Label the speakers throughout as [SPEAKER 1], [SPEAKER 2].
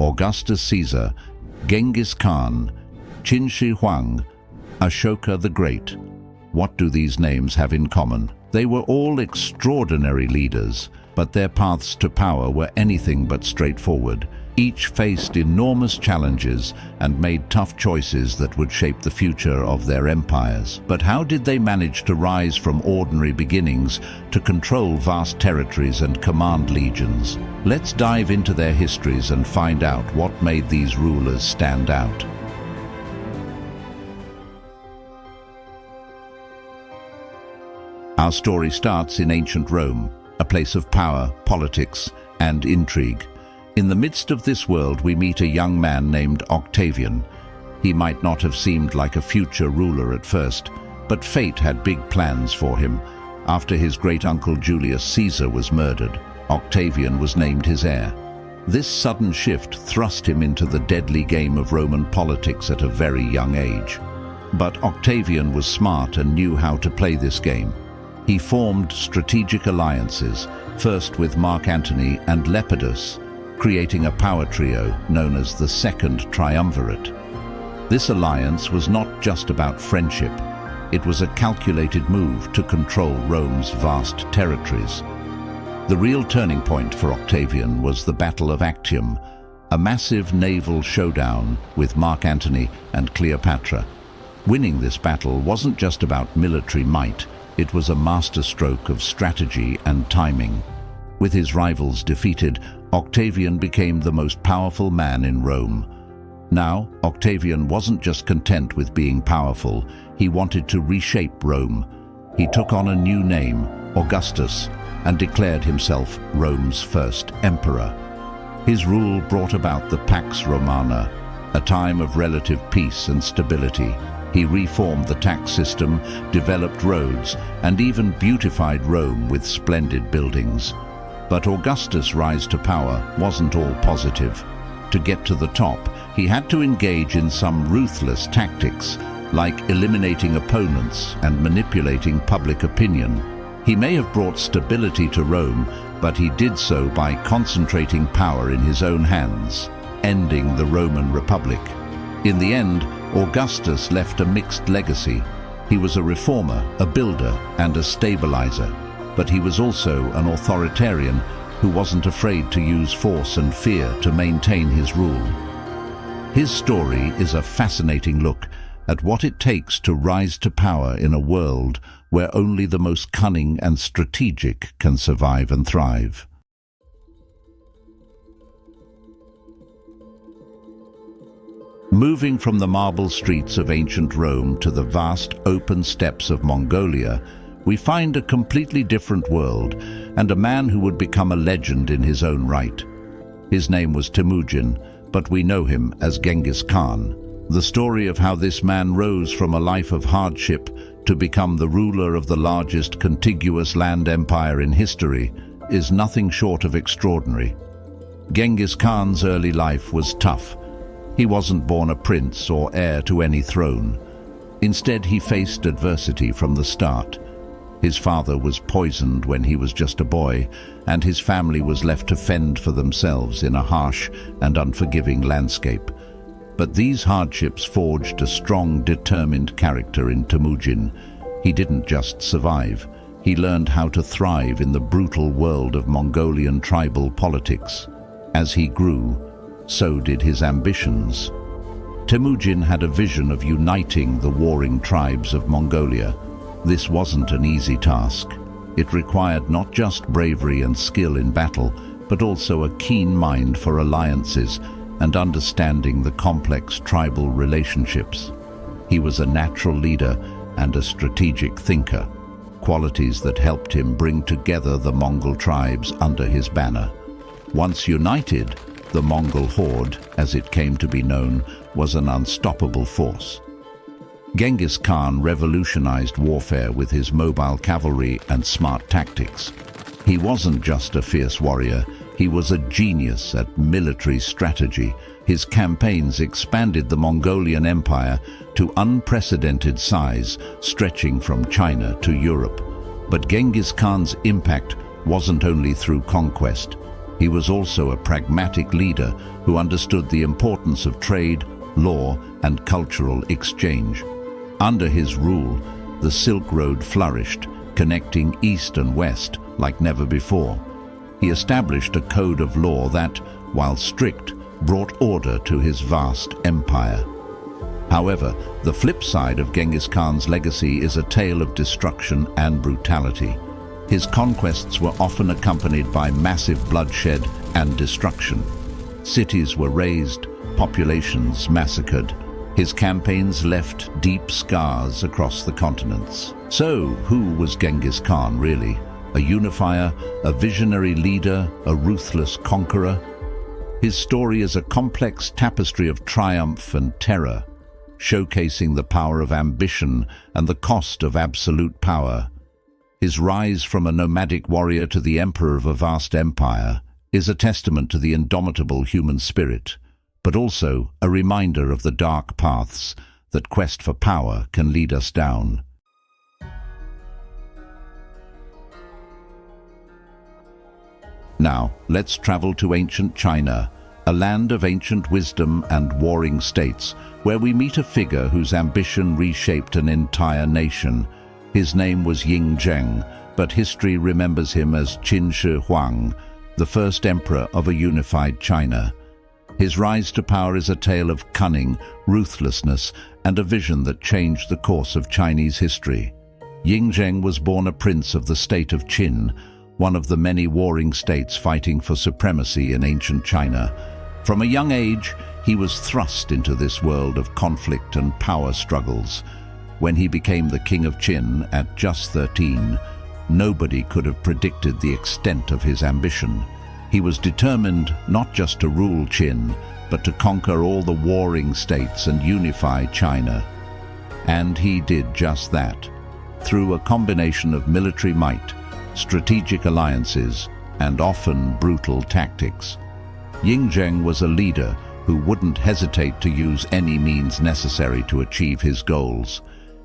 [SPEAKER 1] Augustus Caesar, Genghis Khan, Qin Shi Huang, Ashoka the Great. What do these names have in common? They were all extraordinary leaders, but their paths to power were anything but straightforward. Each faced enormous challenges and made tough choices that would shape the future of their empires. But how did they manage to rise from ordinary beginnings to control vast territories and command legions? Let's dive into their histories and find out what made these rulers stand out. Our story starts in ancient Rome, a place of power, politics, and intrigue. In the midst of this world, we meet a young man named Octavian. He might not have seemed like a future ruler at first, but fate had big plans for him. After his great-uncle Julius Caesar was murdered, Octavian was named his heir. This sudden shift thrust him into the deadly game of Roman politics at a very young age. But Octavian was smart and knew how to play this game. He formed strategic alliances, first with Mark Antony and Lepidus, creating a power trio known as the Second Triumvirate. This alliance was not just about friendship. It was a calculated move to control Rome's vast territories. The real turning point for Octavian was the Battle of Actium, a massive naval showdown with Mark Antony and Cleopatra. Winning this battle wasn't just about military might, it was a masterstroke of strategy and timing. With his rivals defeated, Octavian became the most powerful man in Rome. Now, Octavian wasn't just content with being powerful, he wanted to reshape Rome. He took on a new name, Augustus, and declared himself Rome's first emperor. His rule brought about the Pax Romana, a time of relative peace and stability. He reformed the tax system, developed roads, and even beautified Rome with splendid buildings. But Augustus' rise to power wasn't all positive. To get to the top, he had to engage in some ruthless tactics, like eliminating opponents and manipulating public opinion. He may have brought stability to Rome, but he did so by concentrating power in his own hands, ending the Roman Republic. In the end, Augustus left a mixed legacy. He was a reformer, a builder, and a stabilizer. But he was also an authoritarian who wasn't afraid to use force and fear to maintain his rule. His story is a fascinating look at what it takes to rise to power in a world where only the most cunning and strategic can survive and thrive. Moving from the marble streets of ancient Rome to the vast open steppes of Mongolia, we find a completely different world and a man who would become a legend in his own right. His name was Temujin, but we know him as Genghis Khan. The story of how this man rose from a life of hardship to become the ruler of the largest contiguous land empire in history is nothing short of extraordinary. Genghis Khan's early life was tough. He wasn't born a prince or heir to any throne. Instead, he faced adversity from the start. His father was poisoned when he was just a boy, and his family was left to fend for themselves in a harsh and unforgiving landscape. But these hardships forged a strong, determined character in Temujin. He didn't just survive. He learned how to thrive in the brutal world of Mongolian tribal politics. As he grew, so did his ambitions. Temujin had a vision of uniting the warring tribes of Mongolia. This wasn't an easy task. It required not just bravery and skill in battle, but also a keen mind for alliances and understanding the complex tribal relationships. He was a natural leader and a strategic thinker, qualities that helped him bring together the Mongol tribes under his banner. Once united, the Mongol horde, as it came to be known, was an unstoppable force. Genghis Khan revolutionized warfare with his mobile cavalry and smart tactics. He wasn't just a fierce warrior, he was a genius at military strategy. His campaigns expanded the Mongolian Empire to unprecedented size, stretching from China to Europe. But Genghis Khan's impact wasn't only through conquest. He was also a pragmatic leader who understood the importance of trade, law, and cultural exchange. Under his rule, the Silk Road flourished, connecting East and West like never before. He established a code of law that, while strict, brought order to his vast empire. However, the flip side of Genghis Khan's legacy is a tale of destruction and brutality. His conquests were often accompanied by massive bloodshed and destruction. Cities were razed, populations massacred. His campaigns left deep scars across the continents. So, who was Genghis Khan really? A unifier, a visionary leader, a ruthless conqueror? His story is a complex tapestry of triumph and terror, showcasing the power of ambition and the cost of absolute power. His rise from a nomadic warrior to the emperor of a vast empire is a testament to the indomitable human spirit, but also a reminder of the dark paths that quest for power can lead us down. Now, let's travel to ancient China, a land of ancient wisdom and warring states, where we meet a figure whose ambition reshaped an entire nation. His name was Ying Zheng, but history remembers him as Qin Shi Huang, the first emperor of a unified China. His rise to power is a tale of cunning, ruthlessness, and a vision that changed the course of Chinese history. Ying Zheng was born a prince of the state of Qin, one of the many warring states fighting for supremacy in ancient China. From a young age, he was thrust into this world of conflict and power struggles. When he became the king of Qin at just 13, nobody could have predicted the extent of his ambition. He was determined not just to rule Qin, but to conquer all the warring states and unify China. And he did just that, through a combination of military might, strategic alliances, and often brutal tactics. Ying Zheng was a leader who wouldn't hesitate to use any means necessary to achieve his goals.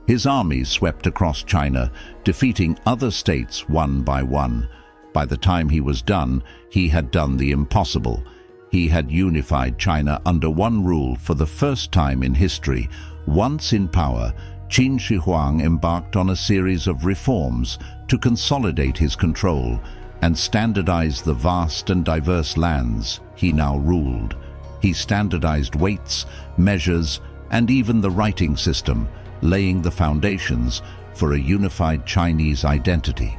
[SPEAKER 1] His armies swept across China, defeating other states one by one. By the time he was done, he had done the impossible. He had unified China under one rule for the first time in history. Once in power, Qin Shi Huang embarked on a series of reforms to consolidate his control and standardize the vast and diverse lands he now ruled. He standardized weights, measures, and even the writing system, laying the foundations for a unified Chinese identity.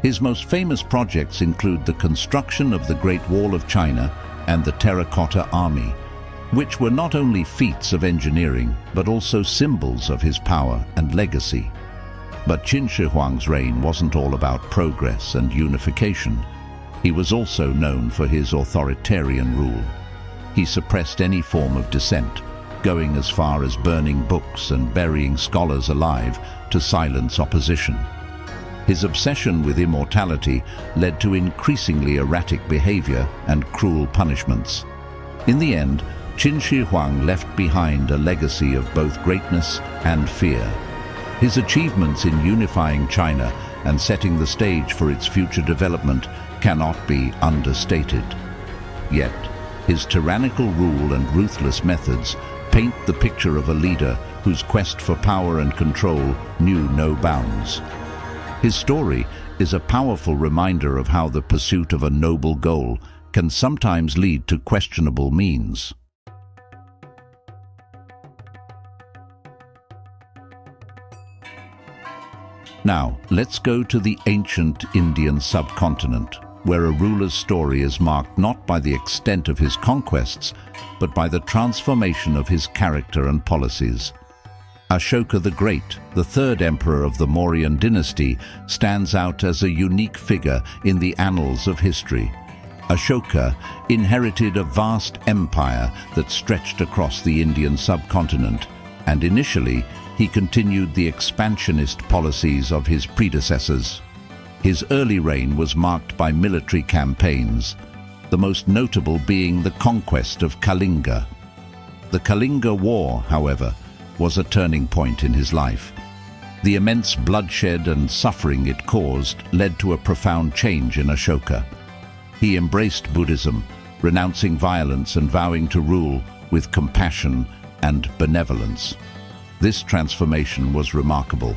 [SPEAKER 1] His most famous projects include the construction of the Great Wall of China and the Terracotta Army, which were not only feats of engineering, but also symbols of his power and legacy. But Qin Shi Huang's reign wasn't all about progress and unification. He was also known for his authoritarian rule. He suppressed any form of dissent, going as far as burning books and burying scholars alive to silence opposition. His obsession with immortality led to increasingly erratic behavior and cruel punishments. In the end, Qin Shi Huang left behind a legacy of both greatness and fear. His achievements in unifying China and setting the stage for its future development cannot be understated. Yet, his tyrannical rule and ruthless methods paint the picture of a leader whose quest for power and control knew no bounds. His story is a powerful reminder of how the pursuit of a noble goal can sometimes lead to questionable means. Now, let's go to the ancient Indian subcontinent, where a ruler's story is marked not by the extent of his conquests, but by the transformation of his character and policies. Ashoka the Great, the third emperor of the Mauryan dynasty, stands out as a unique figure in the annals of history. Ashoka inherited a vast empire that stretched across the Indian subcontinent, and initially, he continued the expansionist policies of his predecessors. His early reign was marked by military campaigns, the most notable being the conquest of Kalinga. The Kalinga War, however, was a turning point in his life. The immense bloodshed and suffering it caused led to a profound change in Ashoka. He embraced Buddhism, renouncing violence and vowing to rule with compassion and benevolence. This transformation was remarkable.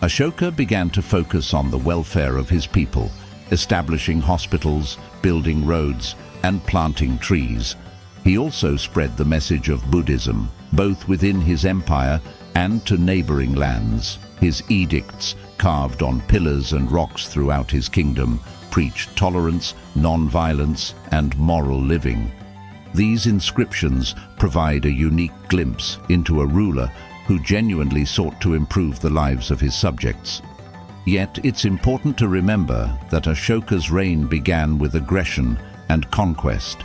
[SPEAKER 1] Ashoka began to focus on the welfare of his people, establishing hospitals, building roads, and planting trees. He also spread the message of Buddhism, both within his empire and to neighboring lands. His edicts, carved on pillars and rocks throughout his kingdom, preached tolerance, non-violence, and moral living. These inscriptions provide a unique glimpse into a ruler who genuinely sought to improve the lives of his subjects. Yet it's important to remember that Ashoka's reign began with aggression and conquest.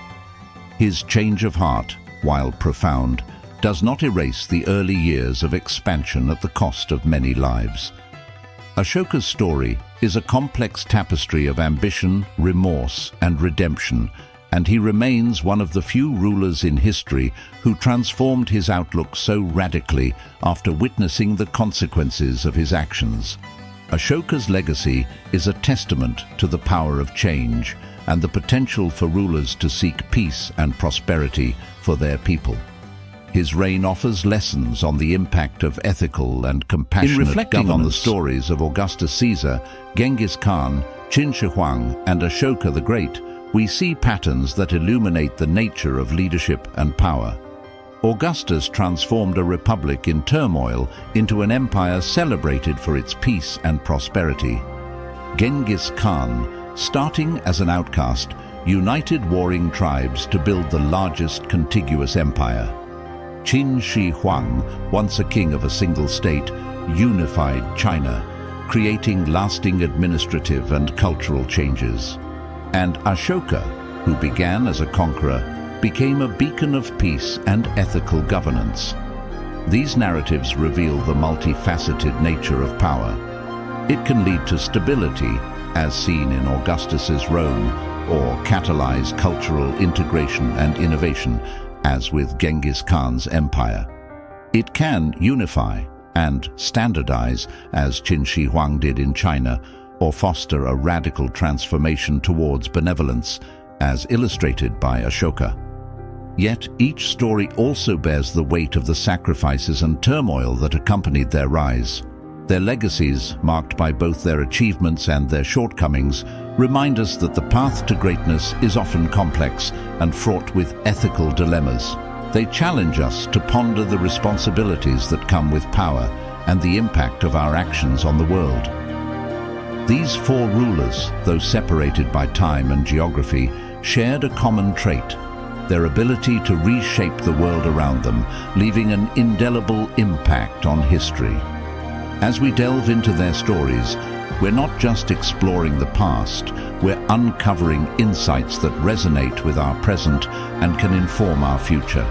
[SPEAKER 1] His change of heart, while profound, does not erase the early years of expansion at the cost of many lives. Ashoka's story is a complex tapestry of ambition, remorse, and redemption, and he remains one of the few rulers in history who transformed his outlook so radically after witnessing the consequences of his actions. Ashoka's legacy is a testament to the power of change and the potential for rulers to seek peace and prosperity for their people. His reign offers lessons on the impact of ethical and compassionate governance. In reflecting on the stories of Augustus Caesar, Genghis Khan, Qin Shi Huang, and Ashoka the Great, we see patterns that illuminate the nature of leadership and power. Augustus transformed a republic in turmoil into an empire celebrated for its peace and prosperity. Genghis Khan, starting as an outcast, united warring tribes to build the largest contiguous empire. Qin Shi Huang, once a king of a single state, unified China, creating lasting administrative and cultural changes. And Ashoka, who began as a conqueror, became a beacon of peace and ethical governance. These narratives reveal the multifaceted nature of power. It can lead to stability, as seen in Augustus's Rome, or catalyze cultural integration and innovation, as with Genghis Khan's empire. It can unify and standardize, as Qin Shi Huang did in China, or foster a radical transformation towards benevolence, as illustrated by Ashoka. Yet each story also bears the weight of the sacrifices and turmoil that accompanied their rise. Their legacies, marked by both their achievements and their shortcomings, remind us that the path to greatness is often complex and fraught with ethical dilemmas. They challenge us to ponder the responsibilities that come with power and the impact of our actions on the world. These four rulers, though separated by time and geography, shared a common trait: their ability to reshape the world around them, leaving an indelible impact on history. As we delve into their stories, we're not just exploring the past, we're uncovering insights that resonate with our present and can inform our future.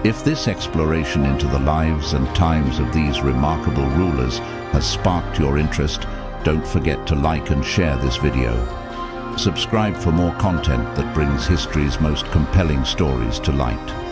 [SPEAKER 1] If this exploration into the lives and times of these remarkable rulers has sparked your interest, don't forget to like and share this video. Subscribe for more content that brings history's most compelling stories to light.